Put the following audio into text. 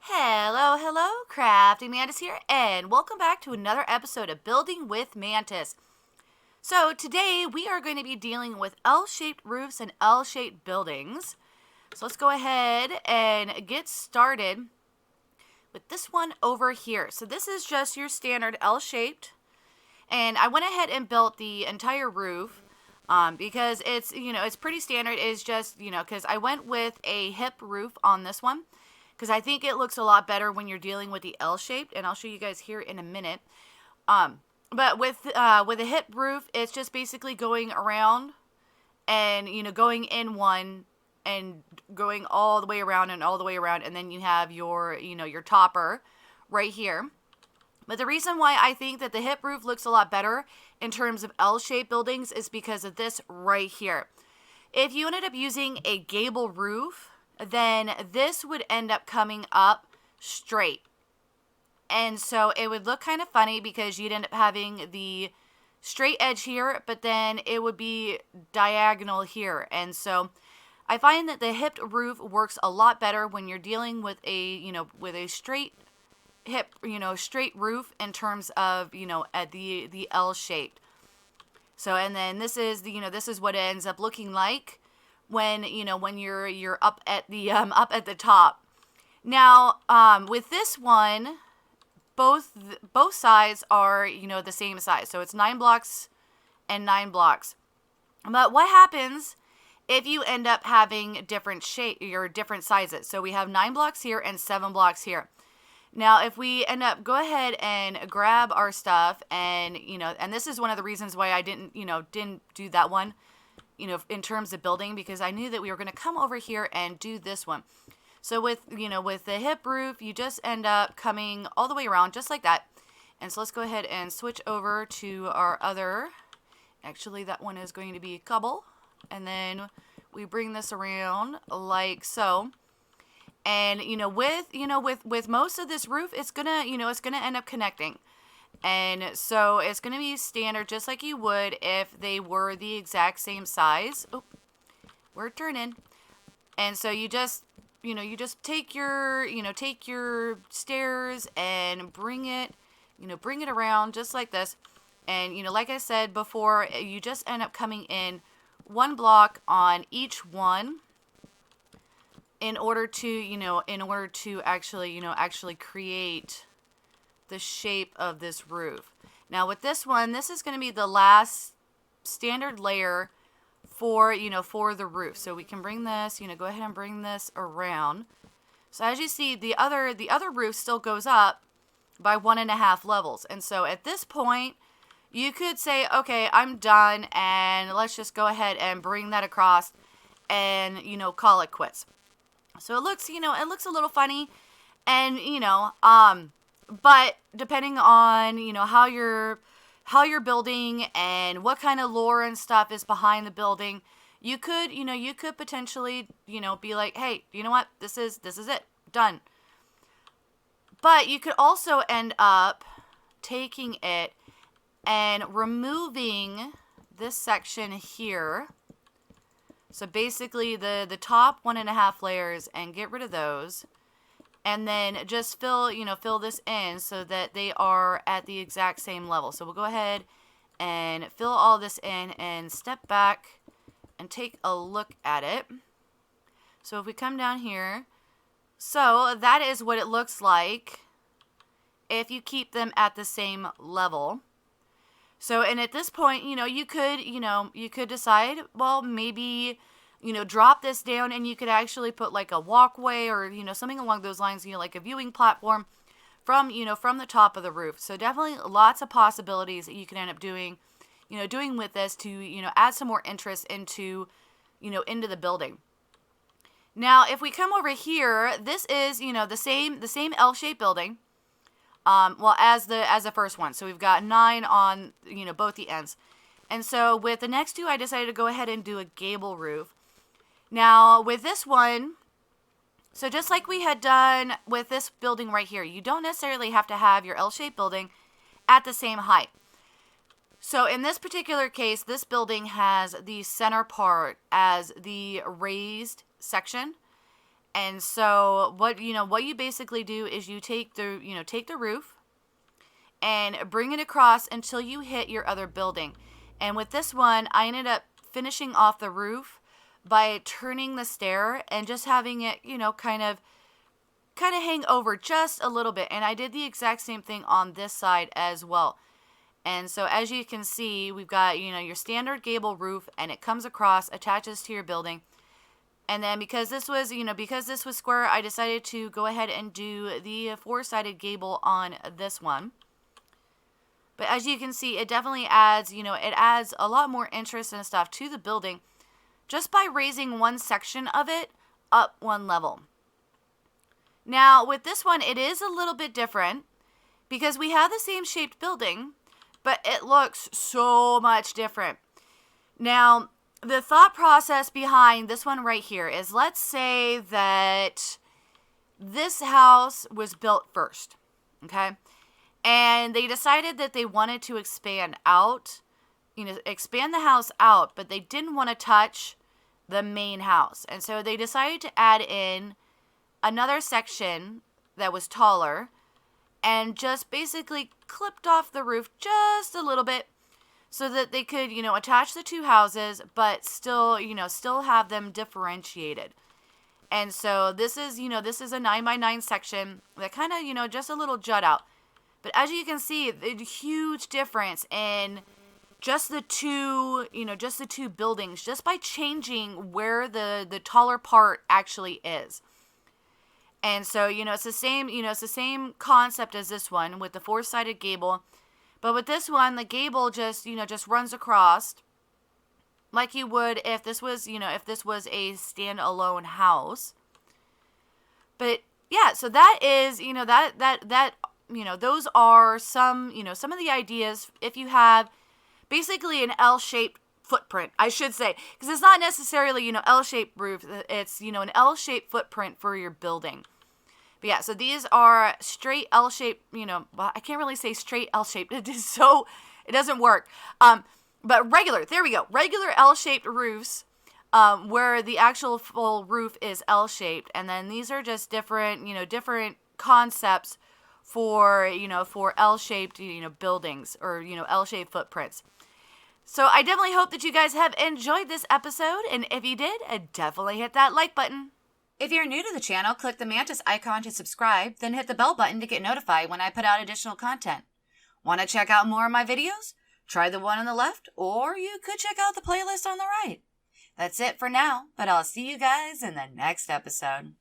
Hello, CraftingMantis here, and welcome back to another episode of Building with Mantis. So today we are going to be dealing with L-shaped roofs and L-shaped buildings. So let's go ahead and get started with this one over here. So this is just your standard L-shaped, and I went ahead and built the entire roof because it's pretty standard. It's just, because I went with a hip roof on this one, because I think it looks a lot better when you're dealing with the L-shaped, and I'll show you guys here in a minute. But with a hip roof, it's just basically going around and, going in one and going all the way around and all the way around, and then you have your, your topper right here. But the reason why I think that the hip roof looks a lot better in terms of L-shaped buildings is because of this right here. If you ended up using a gable roof, then this would end up coming up straight. And so it would look kind of funny because you'd end up having the straight edge here, but then it would be diagonal here. And so I find that the hipped roof works a lot better when you're dealing with a straight hip, straight roof in terms of, at the L shaped. So, and then this is this is what it ends up looking like when you're up at the top. Now, with this one, both sides are the same size, so it's 9 blocks and 9 blocks. But what happens if you end up having different different sizes? So we have 9 blocks here and 7 blocks here. Now, if we end up go ahead and grab our stuff, and and this is one of the reasons why I didn't do that one, in terms of building, because I knew that we were going to come over here and do this one. So with the hip roof, you just end up coming all the way around just like that. And so let's go ahead and switch over to our other, actually that one is going to be Gable, and then we bring this around like so. And with most of this roof, it's gonna end up connecting. And so it's going to be standard, just like you would if they were the exact same size. Oh, we're turning. And so you just take your, take your stairs and bring it around just like this. And, like I said before, you just end up coming in 1 block on each one in order to actually create the shape of this roof. Now with this one, this is going to be the last standard layer for the roof. So we can bring this, go ahead and bring this around. So as you see, the other roof still goes up by 1.5 levels. And so at this point, you could say, okay, I'm done, and let's just go ahead and bring that across and call it quits. So it looks a little funny, and but depending on how you're building and what kind of lore and stuff is behind the building, you could potentially be like, hey, you know what, this is it, done. But you could also end up taking it and removing this section here. So basically the top 1.5 layers, and get rid of those. And then just fill this in so that they are at the exact same level. So we'll go ahead and fill all this in and step back and take a look at it. So if we come down here, so that is what it looks like if you keep them at the same level. So, and at this point, you could decide, well, maybe drop this down, and you could actually put like a walkway or, something along those lines, like a viewing platform from the top of the roof. So definitely lots of possibilities that you can end up doing with this to, add some more interest into the building. Now, if we come over here, this is, the same L-shaped building, well, as the first one. So we've got 9 on, both the ends. And so with the next two, I decided to go ahead and do a gable roof. Now, with this one, so just like we had done with this building right here, you don't necessarily have to have your L-shaped building at the same height. So in this particular case, this building has the center part as the raised section, And so what you basically do is you take the roof and bring it across until you hit your other building. And with this one, I ended up finishing off the roof by turning the stair and just having it, kind of hang over just a little bit. And I did the exact same thing on this side as well. And so as you can see, we've got, your standard gable roof, and it comes across, attaches to your building. And then because this was square, I decided to go ahead and do the four-sided gable on this one. But as you can see, it definitely adds, it adds a lot more interest and stuff to the building just by raising one section of it up one level. Now, with this one, it is a little bit different because we have the same shaped building, but it looks so much different. Now, the thought process behind this one right here is, let's say that this house was built first, okay? And they decided that they wanted to expand out, expand the house out, but they didn't want to touch the main house. And so they decided to add in another section that was taller and just basically clipped off the roof just a little bit so that they could, attach the two houses, but still have them differentiated. And so this is a 9x9 section that kind of, just a little jut out. But as you can see, the huge difference in just the two buildings, just by changing where the taller part actually is. And so, it's the same concept as this one with the four-sided gable. But with this one, the gable just runs across like you would if this was a standalone house. But yeah, so that is, those are some of the ideas if you have basically an L-shaped footprint, I should say, because it's not necessarily, L-shaped roof. It's, an L-shaped footprint for your building. But yeah, so these are straight L-shaped, well, I can't really say straight L-shaped. It doesn't work. But regular L-shaped roofs, where the actual full roof is L-shaped. And then these are just different concepts for L-shaped, buildings or, L-shaped footprints. So I definitely hope that you guys have enjoyed this episode. And if you did, definitely hit that like button. If you're new to the channel, click the Mantis icon to subscribe, then hit the bell button to get notified when I put out additional content. Want to check out more of my videos? Try the one on the left, or you could check out the playlist on the right. That's it for now, but I'll see you guys in the next episode.